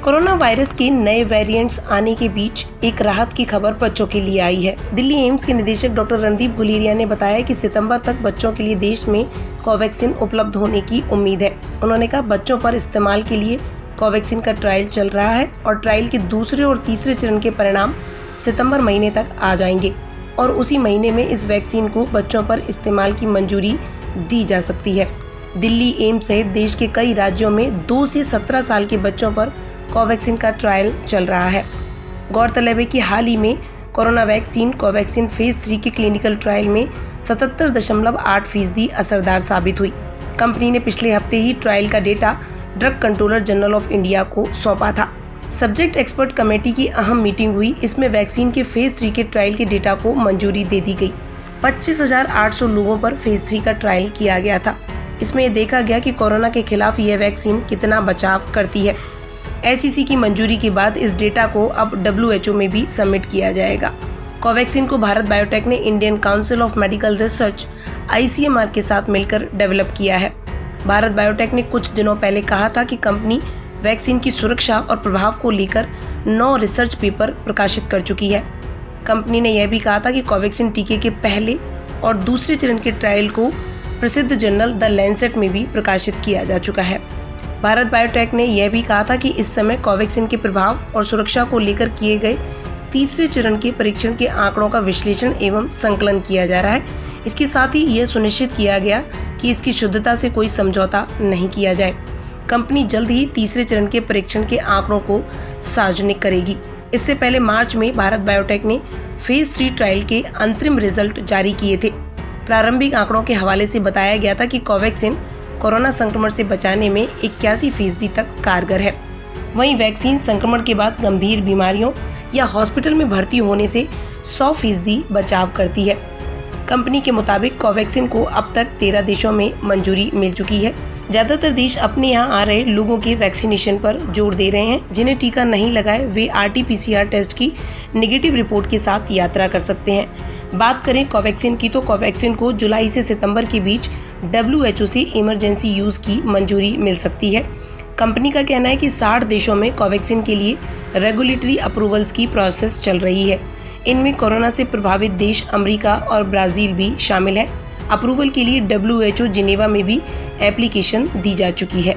Corona virus के नए variants आने के बीच एक राहत की खबर बच्चों के लिए आई है। दिल्ली एम्स के निदेशक डॉक्टर रणदीप गुलेरिया ने बताया कि सितंबर तक बच्चों के लिए देश में कोवैक्सीन उपलब्ध होने की उम्मीद है। उन्होंने कहा, बच्चों पर इस्तेमाल के लिए कोवैक्सीन का ट्रायल चल रहा है और ट्रायल के दूसरे और तीसरे चरण के परिणाम सितंबर महीने तक आ जाएंगे और उसी महीने में इस वैक्सीन को बच्चों पर इस्तेमाल की मंजूरी दी जा सकती है। दिल्ली एम्स सहित देश के कई राज्यों में 2 से 17 साल के बच्चों पर कोवैक्सीन का ट्रायल चल रहा है। गौरतलब है कि हाल ही में कोरोना वैक्सीन कोवैक्सीन फेज 3 के क्लिनिकल ट्रायल में 77.8% असरदार साबित हुई। कंपनी ने पिछले हफ्ते ही ट्रायल का data drug controller general of India को सौंपा था। सब्जेक्ट एक्सपर्ट कमेटी की अहम मीटिंग हुई। इसमें वैक्सीन के फेज 3 के ट्रायल के डेटा को मंजूरी दे दी गई। 25,800 लोगों पर फेज 3 का ट्रायल किया गया था। इसमें यह देखा गया कि कोरोना के खिलाफ यह वैक्सीन कितना बचाव करती है। SEC की मंजूरी के बाद इस डेटा को अब WHO में भी सबमिट किया जाएगा। कोवैक्सीन को भारत बायोटेक ने Indian council of medical research ICMR के साथ मिलकर डेवलप किया है। भारत बायोटेक ने कुछ दिनों पहले कहा था कि कंपनी वैक्सीन की सुरक्षा और प्रभाव को लेकर 9 रिसर्च पेपर प्रकाशित कर चुकी है। कंपनी ने यह भी कहा था कि कोवैक्सीन टीके के पहले और दूसरे चरण के ट्रायल को प्रसिद्ध जर्नल द लैंसेट में भी प्रकाशित किया जा चुका है। भारत बायोटेक ने यह भी कहा था कि इस समय कोवैक्सीन के प्रभाव और सुरक्षा को लेकर किए गए तीसरे चरण के परीक्षण के आंकड़ों का विश्लेषण एवं संकलन किया जा रहा है। इसके साथ ही यह सुनिश्चित किया गया कि इसकी शुद्धता से कोई समझौता नहीं किया जाए। कंपनी जल्द ही तीसरे चरण के परीक्षण के आंकड़ों को सार्वजनिक करेगी। इससे पहले मार्च में भारत बायोटेक ने फेज 3 ट्रायल के अंतरिम रिजल्ट जारी किए थे। प्रारंभिक आंकड़ों के हवाले से बताया गया था कि कोवैक्सीन कोरोना संक्रमण से बचाने में 81% तक कारगर है। वहीं वैक्सीन संक्रमण के बाद गंभीर बीमारियों या हॉस्पिटल में भर्ती होने से 100% बचाव करती है। कंपनी के मुताबिक कोवैक्सीन को अब तक 13 देशों में मंजूरी मिल चुकी है। ज्यादातर देश अपने यहाँ आ रहे लोगों के वैक्सीनेशन पर जोर दे रहे हैं। जिन्हें टीका नहीं लगाए वे RT-PCR टेस्ट की नेगेटिव रिपोर्ट के साथ यात्रा कर सकते हैं। बात करें कोवैक्सीन की, तो कोवैक्सीन को जुलाई से सितंबर के बीच WHO से इमरजेंसी यूज की मंजूरी मिल सकती है। कंपनी का कहना है कि 60 देशों में कोवैक्सीन के लिए रेगुलेटरी अप्रूवल्स की प्रोसेस चल रही है। इनमें कोरोना से प्रभावित देश अमेरिका और ब्राजील भी शामिल है। अप्रूवल के लिए WHO जिनेवा में भी एप्लीकेशन दी जा चुकी है।